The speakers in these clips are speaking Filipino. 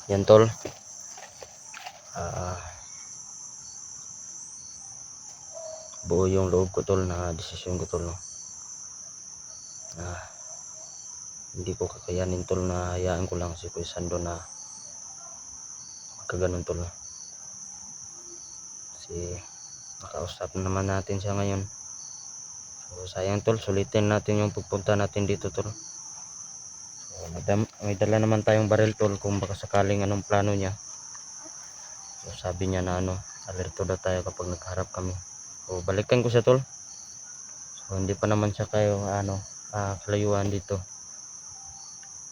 Yan tol. Ah, buo yung loob ko tol na desisyon ko tol, no? Hindi ko kakayanin tol na hayaan ko lang si Kuya Sando na magkaganon tol, no? Kasi nakausap naman natin siya ngayon. So sayang tol, sulitin natin yung pagpunta natin dito tol. So may dala naman tayong baril tol kung baka sakaling anong plano niya. So sabi niya na alerto daw tayo kapag nagharap kami. So balikan ko siya tol. So hindi pa naman siya kayo kalayuan dito.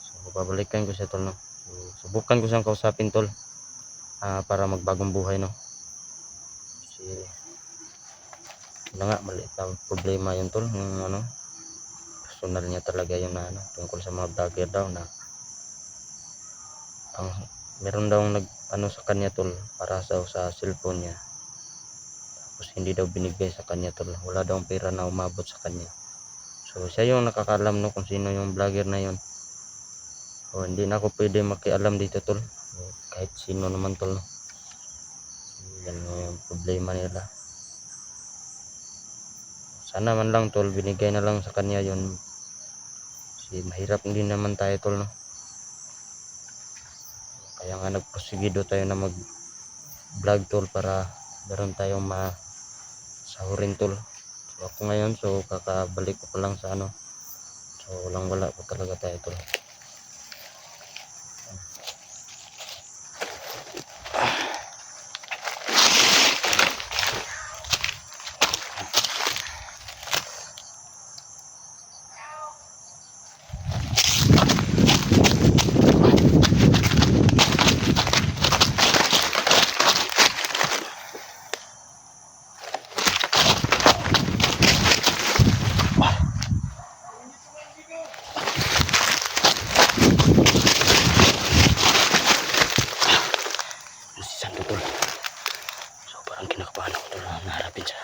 So babalikan ko siya tol, no. So, subukan ko siyang kausapin tol para magbagong buhay, no. Kasi maliit na problema yun tol, yung personal niya talaga yun na tungkol sa mga vlogger daw na meron daw nag sa kanya tol para sa cellphone niya, tapos hindi daw binigay sa kanya tol, wala daw pera na umabot sa kanya. So siya yung nakakaalam, no, kung sino yung vlogger na yun. So hindi na ako pwede makialam dito tol, kahit sino naman tol, no. Yan yung problema nila. Sana man lang tol binigay na lang sa kanya yun, kasi mahirap din naman tayo tol, no. Kaya nga nagprosigido tayo na mag vlog tol para meron tayong masahurin tol. So ako ngayon, so kakabalik ko pa lang sa so walang wala po talaga tayo tol. So parang kinakabahan ako tol na naharapin siya.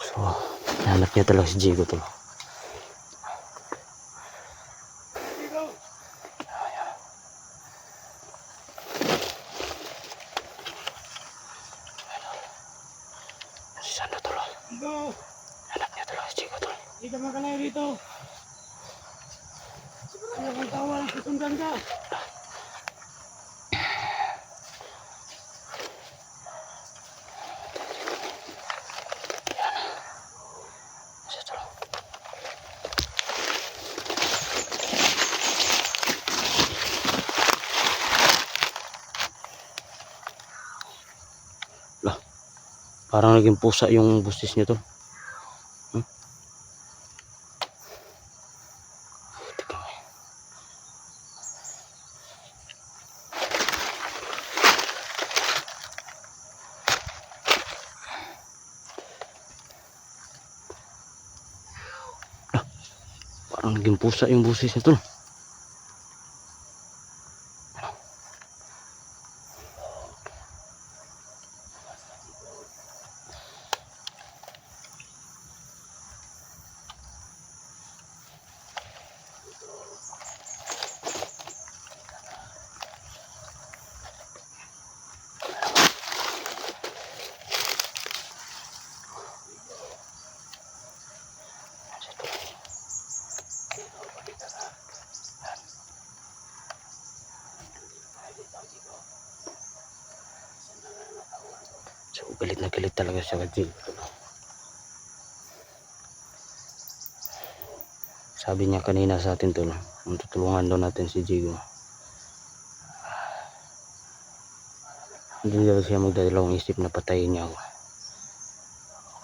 So nahanap niya talaga si Jigo tol. Si Sando tol. Hanap niya talaga si Jigo tol. Hindi ka makalayo dito. Ano kang tawal, susundan ka. Parang naging pusa yung boses niya tol. Parang naging pusa yung boses niya tol. So galit na galit talaga siya kay Jigo. Sabi niya kanina sa atin tol, tutulungan daw natin si Jigo. Hindi daw siya magdalawang isip na patayin niya ako.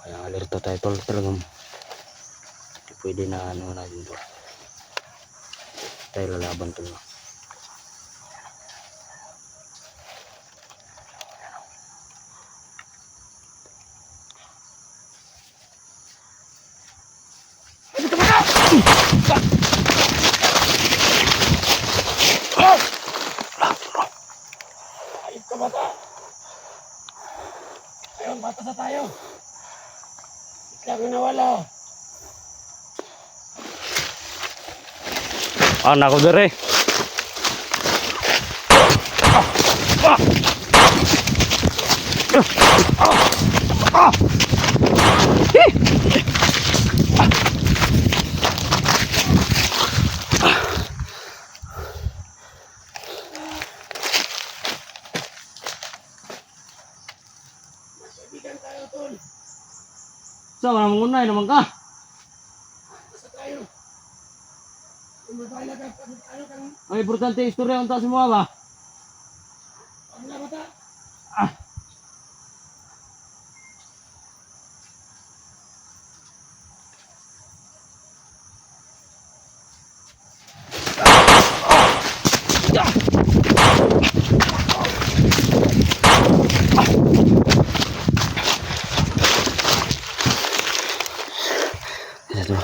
Kaya alerto tayo tol, talagang hindi pwede na natin tol. Tayo lalaban tol. Ayop ka bata. Ilang bata sa tayo. Biglang nawala. Anak ko dire. Kaibigan tayo, tol. Sa mga munay naman ka. Basta tayo. Kung mabahala ka, ano kang Ang importante istorya unta si mo ba? mga bata. Ito.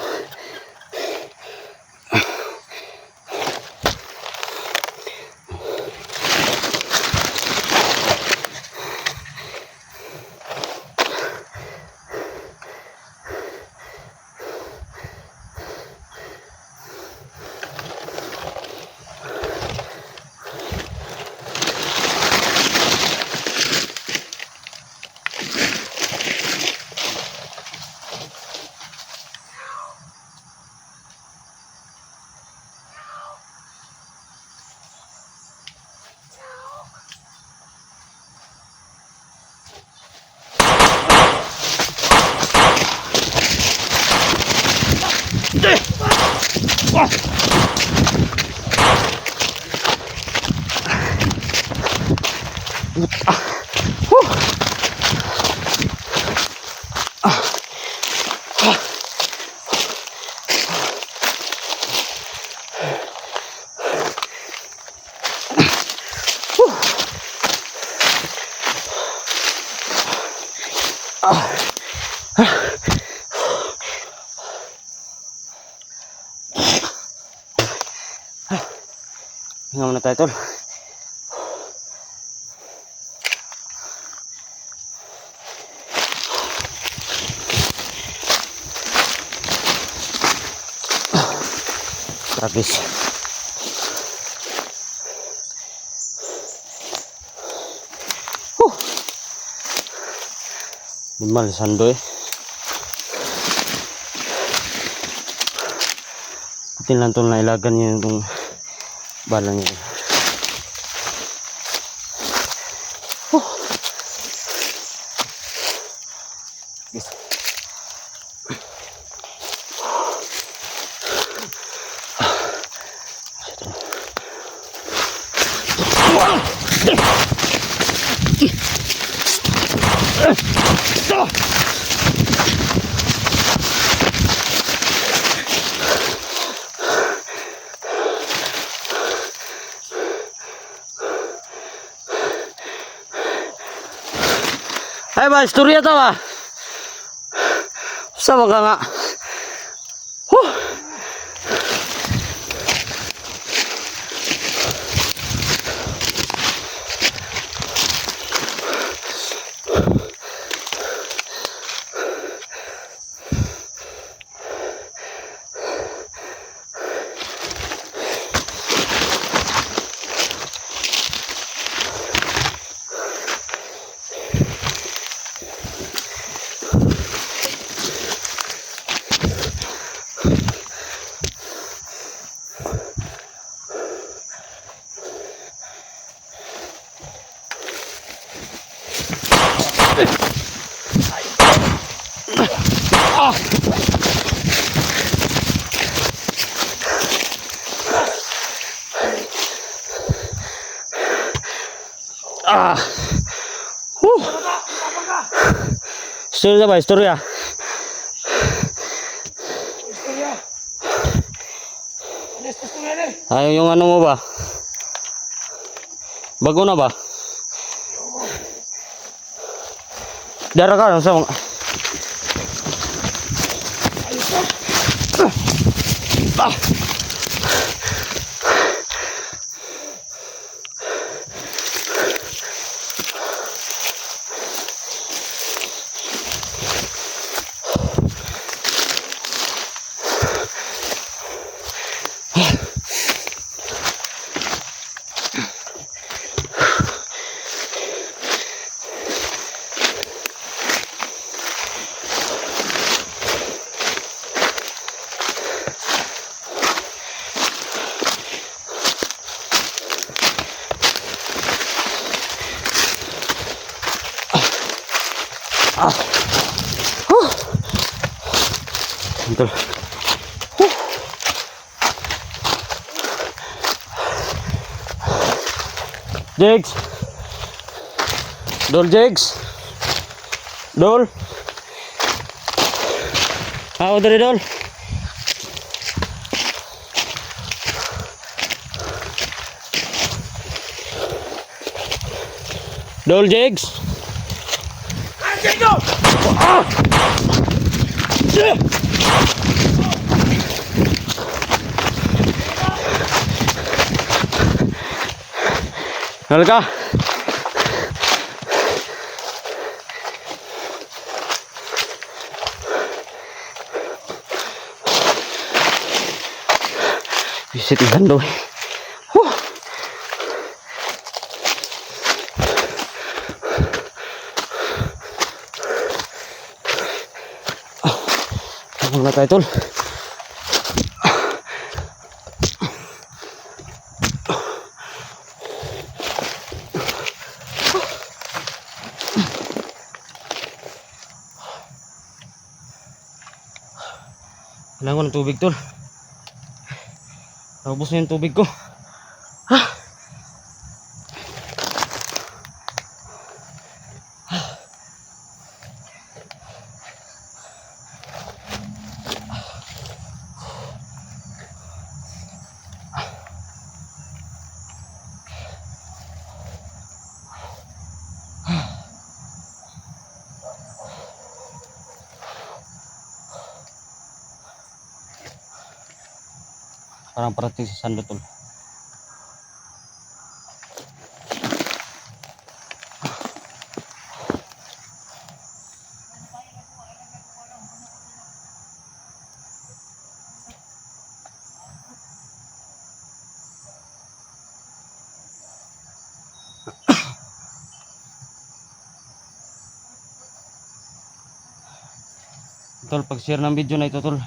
Hinga muna tayo, tol. Tragis. Limal sando eh. Putin lang tol na ilagan niya yung balang niya. Yes. Ay ba, istorya to ba? Sama ka nga. Ah. Istorya ba, istorya? Istorya. Alis ka istorya rin. Ayaw yung ano mo ba? Bago na ba? Dara ka sa mga... Tol. Jigs. Dol Jigs. Dol. Ako dari Dol. Dol Jigs. Anjing ko! Halika. Visit ikan doy. Ako na tayo tol. Kailangan ko ng tubig tol. Naubos na yung tubig ko. Parang parating sa sando tol. Tol, pag-share ng video na ito tol.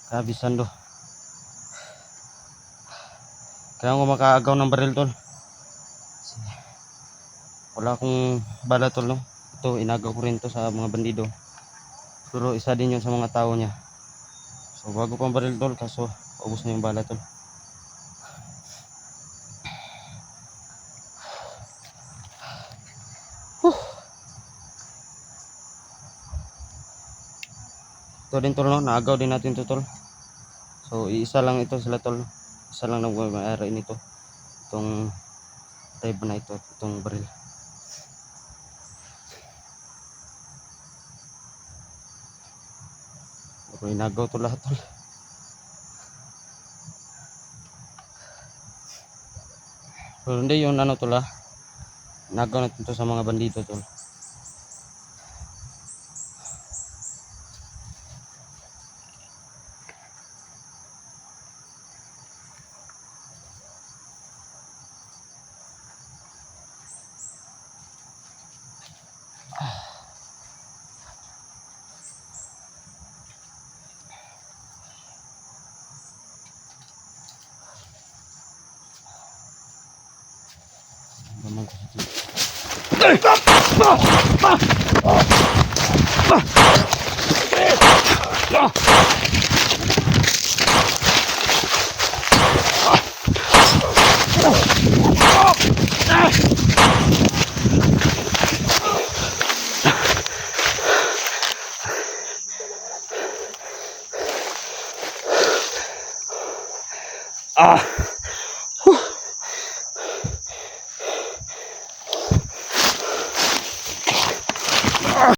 Grabe sando. Kailangan ko makaagaw ng baril tol. Wala akong bala tol no. Ito inagaw ko rin to sa mga bandido. Pero isa din yun sa mga tao niya. So bago pang baril tol, kaso ubos na yung bala tol. Ito din tol no, naagaw din natin to tol. So iisa lang ito sila tol. Isa lang nagmamahari nito. Itong type na ito, itong baril. Pero inagaw to lahat tol. Pero hindi yung ano tol ha. Inagaw natin to sa mga bandido tol. Naman ko sa Ah!